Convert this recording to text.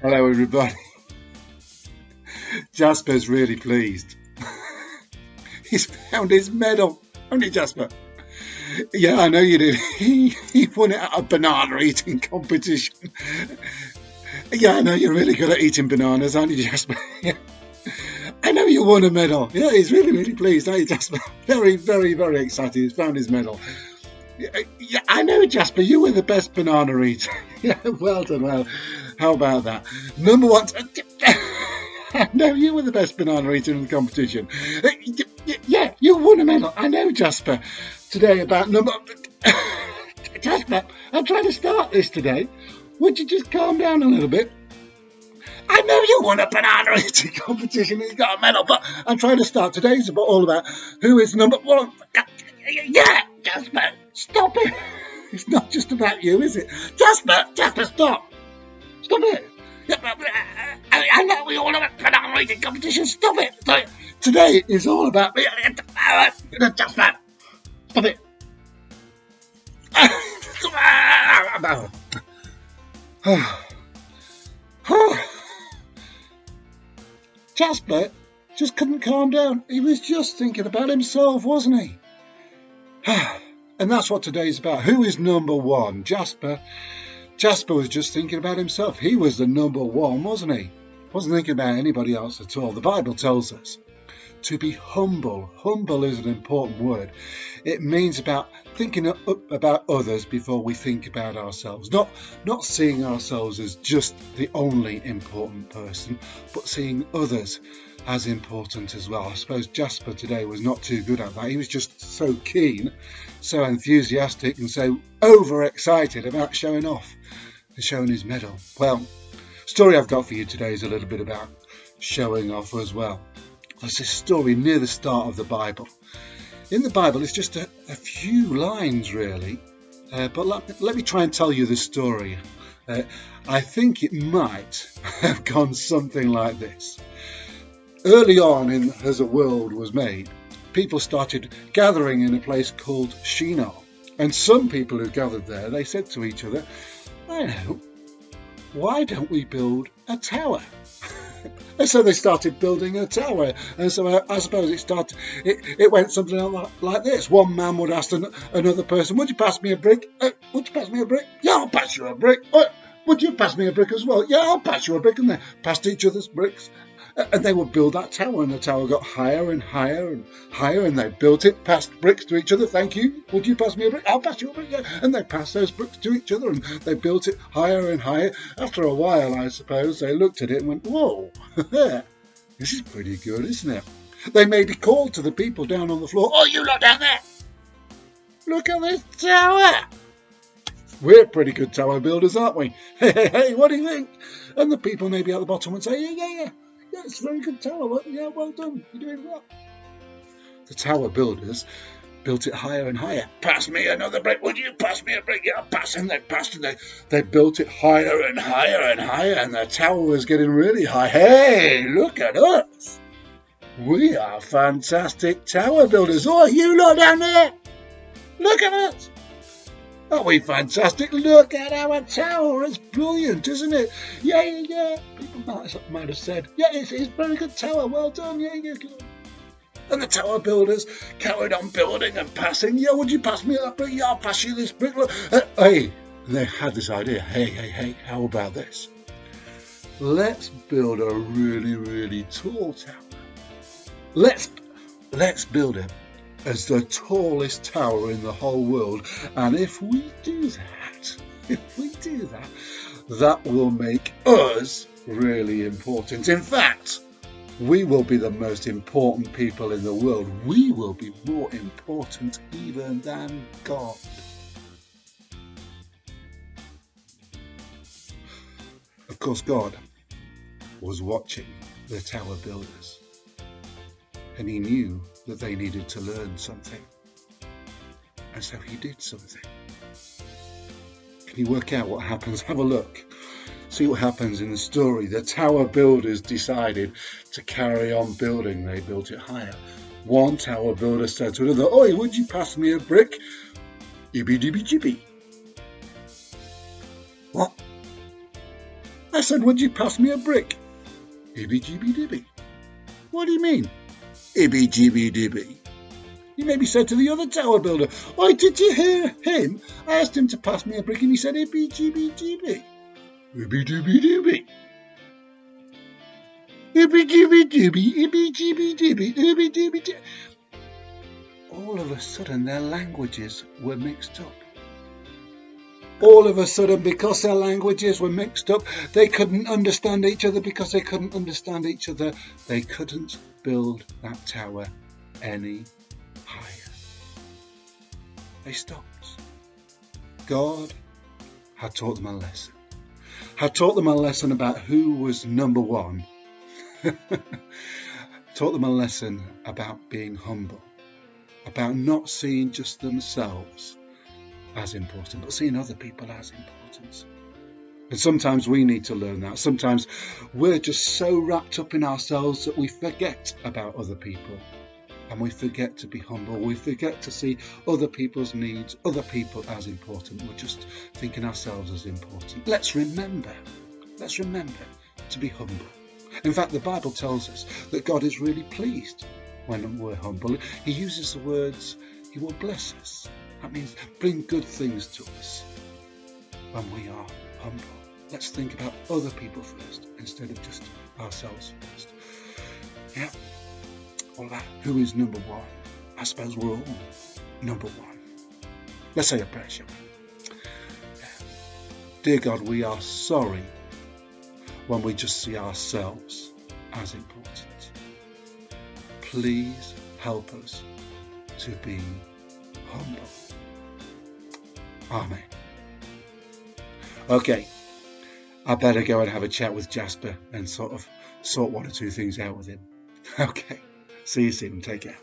Hello, everybody. Jasper's really pleased. He's found his medal. Only Jasper. Yeah, I know you did. He won it at a banana eating competition. Yeah, I know you're really good at eating bananas, aren't you, Jasper? Yeah. I know you won a medal. Yeah, he's really, really pleased, aren't you, Jasper? Very, very, very excited. He's found his medal. Yeah, I know, Jasper, you were the best banana eater. Yeah, well done. Well, how about that? Number one. No, you were the best banana eater in the competition. Yeah, you won a medal. I know, Jasper. Today about number... Jasper, I'm trying to start this today. Would you just calm down a little bit? I know you won a banana eating competition and you got a medal, but I'm trying to start. Today's all about who is number one. Yeah, Jasper, stop it. It's not just about you, is it? Jasper, stop. Stop it. I know we all have a banana eating competition. Stop it. Today is all about me. Jasper, stop it. Jasper just couldn't calm down. He was just thinking about himself, wasn't he? And that's what today's about. Who is number one? Jasper. Jasper was just thinking about himself. He was the number one, wasn't he? Wasn't thinking about anybody else at all. The Bible tells us to be humble. Humble is an important word. It means about thinking about others before we think about ourselves. Not seeing ourselves as just the only important person, but seeing others as important as well. I suppose Jasper today was not too good at that. He was just so keen, so enthusiastic and so overexcited about showing off and showing his medal. Well, story I've got for you today is a little bit about showing off as well. There's this story near the start of the Bible. In the Bible, it's just a few lines really, but let me try and tell you the story. I think it might have gone something like this. Early on, as the world was made, people started gathering in a place called Shinar. And some people who gathered there, they said to each other, I know, why don't we build a tower? And so they started building a tower. And so I suppose it went something like this. One man would ask another person, would you pass me a brick? Would you pass me a brick? Yeah, I'll pass you a brick. Would you pass me a brick as well? Yeah, I'll pass you a brick. And they passed each other's bricks. And they would build that tower, and the tower got higher and higher and higher, and they built it, passed bricks to each other. Thank you. Would you pass me a brick? I'll pass you a brick. Yeah. And they passed those bricks to each other, and they built it higher and higher. After a while, I suppose, they looked at it and went, whoa, this is pretty good, isn't it? They maybe called to the people down on the floor, oh, you lot down there, look at this tower. We're pretty good tower builders, aren't we? Hey, what do you think? And the people maybe at the bottom would say, yeah. Yeah, it's a very good tower. Yeah, well done. You're doing well. The tower builders built it higher and higher. Pass me another brick. Would you pass me a brick? Yeah, pass. And they passed and they built it higher and higher and higher. And the tower was getting really high. Hey, look at us. We are fantastic tower builders. Oh, you lot down there. Look at us. Aren't we fantastic? Look at our tower. It's brilliant, isn't it? Yeah. People might have said, yeah, it's a very good tower. Well done. Yeah. And the tower builders carried on building and passing. Yeah, would you pass me that brick? Yeah, I'll pass you this brick. Hey, they had this idea. Hey, how about this? Let's build a really, really tall tower. Let's build it as the tallest tower in the whole world. And if we do that, that will make us really important. In fact, we will be the most important people in the world. We will be more important even than God. Of course, God was watching the tower builders, and he knew that they needed to learn something. And so he did something. Can you work out what happens? Have a look. See what happens in the story. The tower builders decided to carry on building. They built it higher. One tower builder said to another, oi, would you pass me a brick? Ibby dibby jibby. What? I said, would you pass me a brick? Ibby jibby dibby. What do you mean? Ibby jibby dibby. He maybe said to the other tower builder, "Oi, did you hear him? I asked him to pass me a brick and he said, ibby jibby jibby. Ibby jibby dibby. Ibby jibby dibby, ibby jibby dibby, ibby jibby dibby." All of a sudden their languages were mixed up. All of a sudden, because their languages were mixed up, they couldn't understand each other. Because they couldn't understand each other, they couldn't build that tower any higher. They stopped. God had taught them a lesson. Had taught them a lesson about who was number one. Taught them a lesson about being humble. About not seeing just themselves as important, but seeing other people as important. And sometimes we need to learn that. Sometimes we're just so wrapped up in ourselves that we forget about other people. And we forget to be humble. We forget to see other people's needs, other people as important. We're just thinking ourselves as important. Let's remember to be humble. In fact, the Bible tells us that God is really pleased when we're humble. He uses the words, He will bless us. That means bring good things to us when we are humble. Let's think about other people first instead of just ourselves first. Yeah. All that. Who is number one? I suppose we're all number one. Let's say a prayer, shall we? Yeah. Dear God, we are sorry when we just see ourselves as important. Please help us to be humble. Amen. Okay, I better go and have a chat with Jasper and sort one or two things out with him. Okay, see you soon. Take care.